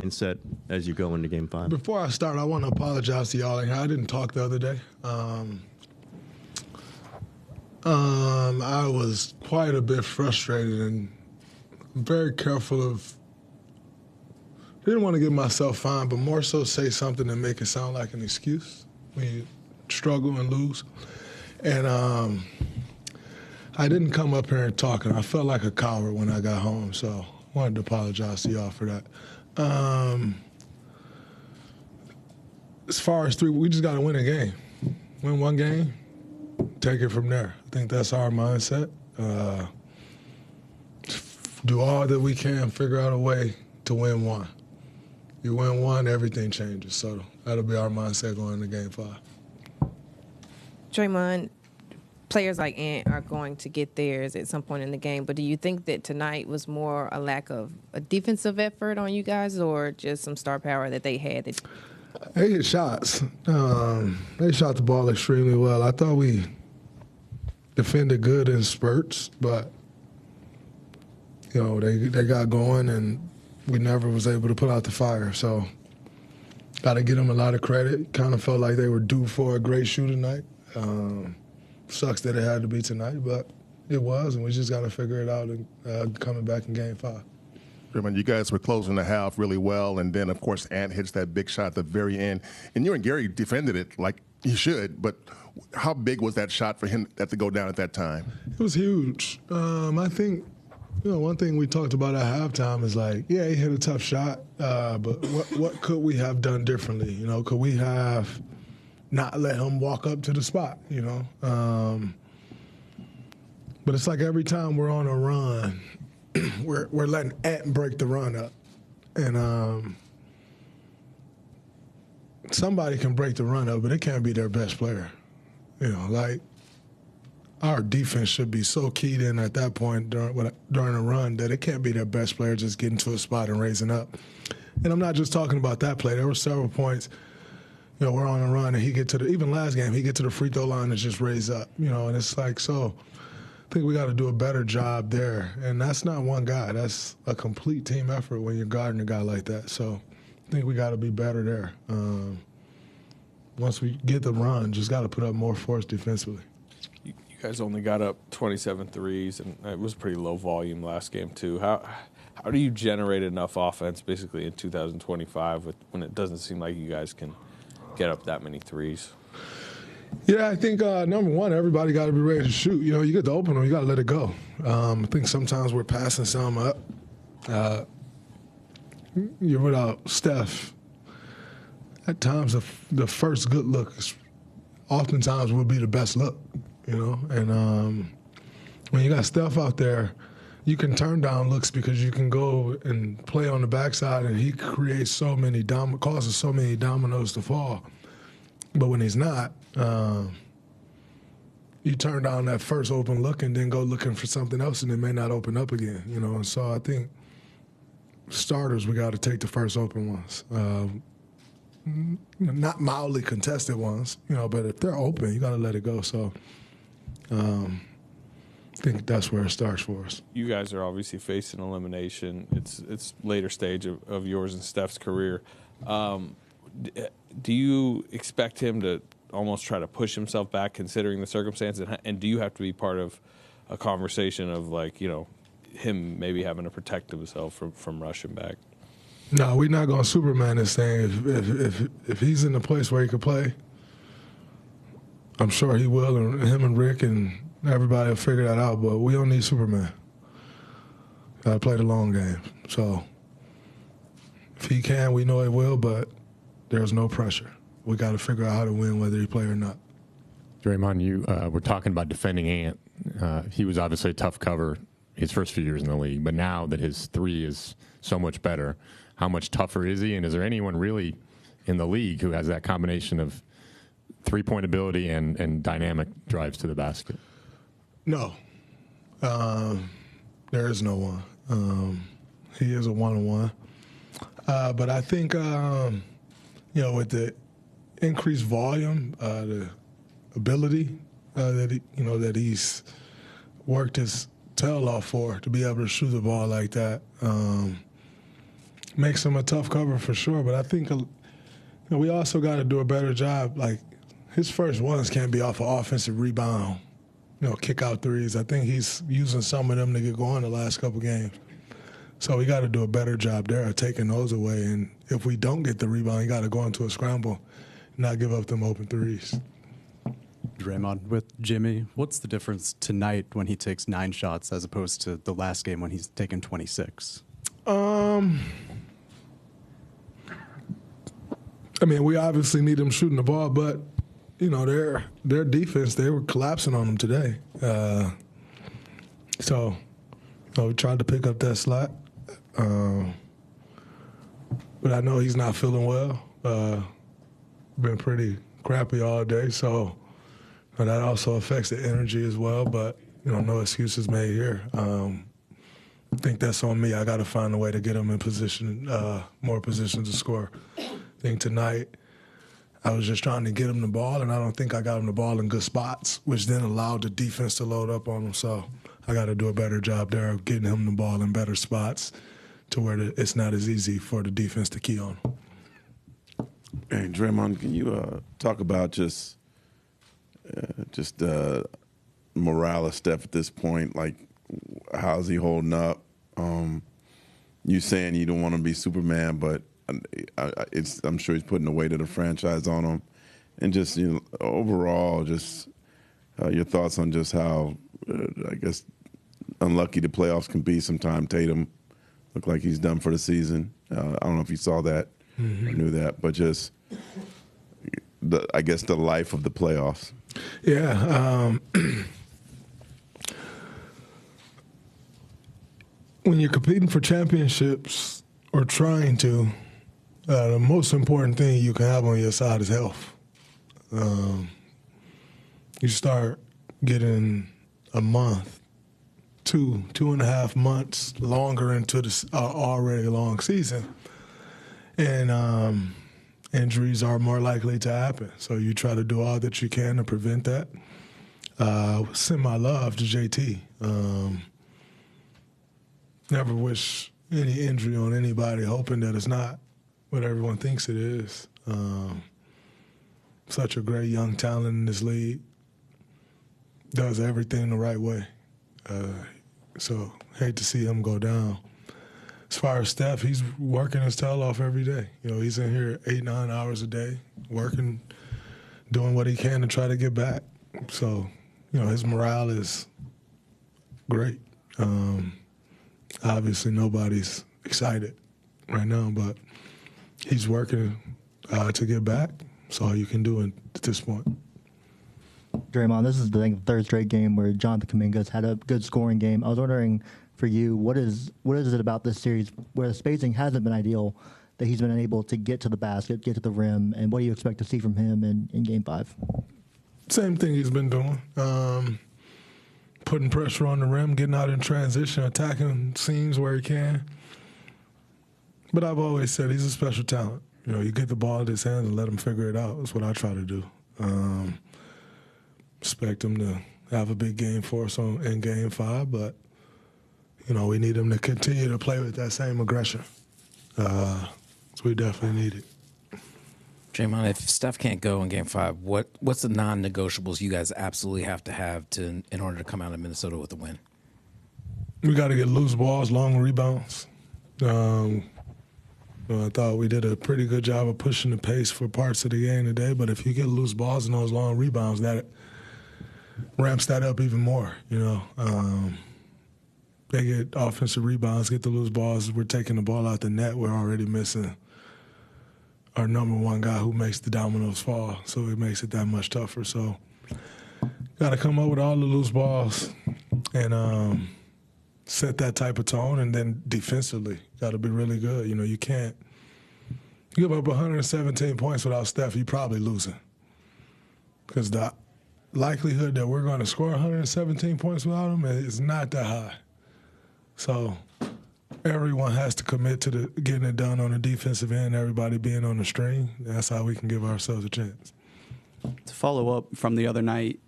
mindset as you go into Game 5? Before I start, I want to apologize to y'all. I didn't talk the other day. I was quite a bit frustrated and very careful of. Didn't want to get myself fined, but more so say something and make it sound like an excuse when you struggle and lose. And I didn't come up here and talk, and I felt like a coward when I got home, so I wanted to apologize to y'all for that. As far as we just got to win a game. Win one game, take it from there. I think that's our mindset. Do all that we can, figure out a way to win one. You win one, everything changes. So that'll be our mindset going into Game 5. Draymond, players like Ant are going to get theirs at some point in the game, but do you think that tonight was more a lack of a defensive effort on you guys or just some star power that they had? They hit shots. They shot the ball extremely well. I thought we defended good in spurts, but, they got going and we never was able to put out the fire. So got to give them a lot of credit. Kind of felt like they were due for a great shooting night. Sucks that it had to be tonight, but it was, and we just got to figure it out and coming back in Game 5. Draymond, you guys were closing the half really well, and then, of course, Ant hits that big shot at the very end. And you and Gary defended it like you should, but how big was that shot for him to go down at that time? It was huge. I think, one thing we talked about at halftime is like, yeah, he hit a tough shot, but what could we have done differently? Could we have not let him walk up to the spot, But it's like every time we're on a run, we're letting Ant break the run up. And somebody can break the run up, but it can't be their best player. Our defense should be so keyed in at that point during a run that it can't be their best player just getting to a spot and raising up. And I'm not just talking about that play. There were several points, we're on a run and even last game, he get to the free throw line and just raise up, and it's like, so I think we got to do a better job there. And that's not one guy. That's a complete team effort when you're guarding a guy like that. So I think we got to be better there. Once we get the run, just got to put up more force defensively. You guys only got up 27 threes, and it was pretty low volume last game too. How do you generate enough offense basically in 2025 when it doesn't seem like you guys can get up that many threes? Yeah, I think number one, everybody got to be ready to shoot. You get the opener, you got to let it go. I think sometimes we're passing some up. You're without Steph. At times, the first good look oftentimes will be the best look. And when you got Steph out there, you can turn down looks because you can go and play on the backside, and he creates causes so many dominoes to fall. But when he's not, you turn down that first open look and then go looking for something else, and it may not open up again. And so I think starters, we got to take the first open ones. Not mildly contested ones, but if they're open, you got to let it go. So I think that's where it starts for us. You guys are obviously facing elimination. It's later stage of yours and Steph's career. Do you expect him to almost try to push himself back considering the circumstances? And do you have to be part of a conversation of him maybe having to protect himself from rushing back? No, we're not going to Superman this thing. If he's in a place where he could play, I'm sure he will, and him and Rick and everybody will figure that out, but we don't need Superman. Got to play the long game. So if he can, we know he will, but there's no pressure. We got to figure out how to win whether he play or not. Draymond, you were talking about defending Ant. He was obviously a tough cover his first few years in the league, but now that his three is so much better, how much tougher is he? And is there anyone really in the league who has that combination of three-point ability and dynamic drives to the basket? No. There is no one. He is a one-on-one. But I think, with the increased volume, the ability that he's worked his tail off for to be able to shoot the ball like that, makes him a tough cover for sure. But I think we also got to do a better job. Like, his first ones can't be off an offensive rebound, kick out threes. I think he's using some of them to get going the last couple games. So we got to do a better job there of taking those away. And if we don't get the rebound, you got to go into a scramble, not give up them open threes. Draymond, with Jimmy, what's the difference tonight when he takes 9 shots as opposed to the last game when he's taken 26? I mean, we obviously need them shooting the ball, but their defense, they were collapsing on them today. So we tried to pick up that slack. But I know he's not feeling well. Been pretty crappy all day, so that also affects the energy as well. But no excuses made here. I think that's on me. I got to find a way to get him in position, more position to score. I think tonight I was just trying to get him the ball, and I don't think I got him the ball in good spots, which then allowed the defense to load up on him. So I got to do a better job there of getting him the ball in better spots to where it's not as easy for the defense to key on him. Hey, Draymond, can you talk about just morale of Steph at this point? Like, how's he holding up? You saying you don't want to be Superman, but I'm sure he's putting the weight of the franchise on him. And just overall, just your thoughts on just how I guess unlucky the playoffs can be. Sometimes Tatum looked like he's done for the season. I don't know if you saw that. I knew that, but just I guess the life of the playoffs. Yeah. When you're competing for championships or trying to, the most important thing you can have on your side is health. You start getting a month, 2.5 months longer into the already long season, and injuries are more likely to happen. So you try to do all that you can to prevent that. Send my love to JT. Never wish any injury on anybody, hoping that it's not what everyone thinks it is. Such a great young talent in this league. Does everything the right way. So hate to see him go down. As far as Steph, he's working his tail off every day. He's in here 8-9 hours a day, working, doing what he can to try to get back. So, his morale is great. Obviously, nobody's excited right now, but he's working to get back. That's all you can do at this point. Draymond, this is the third straight game where Jonathan Kuminga's had a good scoring game. I was wondering for you, what is it about this series where the spacing hasn't been ideal that he's been unable to get to the basket, get to the rim, and what do you expect to see from him in Game 5? Same thing he's been doing. Putting pressure on the rim, getting out in transition, attacking seams where he can. But I've always said he's a special talent. You get the ball in his hands and let him figure it out. That's what I try to do. Expect him to have a big game for us in Game 5, but we need him to continue to play with that same aggression. So we definitely need it. Draymond, if Steph can't go in Game 5, what's the non-negotiables you guys absolutely have to have in order to come out of Minnesota with a win? We got to get loose balls, long rebounds. I thought we did a pretty good job of pushing the pace for parts of the game today, but if you get loose balls and those long rebounds, that ramps that up even more, They get offensive rebounds, get the loose balls. We're taking the ball out the net. We're already missing our number one guy who makes the dominoes fall, so it makes it that much tougher. So got to come up with all the loose balls and set that type of tone, and then defensively got to be really good. You can't give up 117 points without Steph, you're probably losing, because the likelihood that we're going to score 117 points without him is not that high. So everyone has to commit to getting it done on the defensive end, everybody being on the string. That's how we can give ourselves a chance. To follow up from the other night,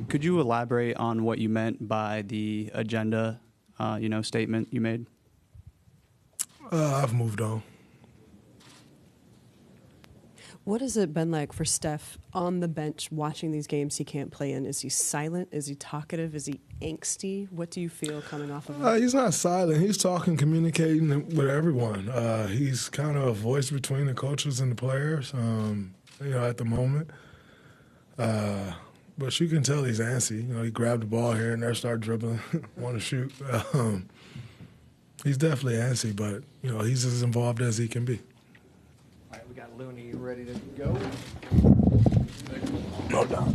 could you elaborate on what you meant by the agenda, statement you made? I've moved on. What has it been like for Steph on the bench watching these games he can't play in? Is he silent? Is he talkative? Is he angsty? What do you feel coming off of him? He's not silent. He's talking, communicating with everyone. He's kind of a voice between the coaches and the players, at the moment. But you can tell he's antsy. He grabbed the ball here and there, started dribbling, want to shoot. He's definitely antsy, but, he's as involved as he can be. All right, we got Looney ready to go. No doubt.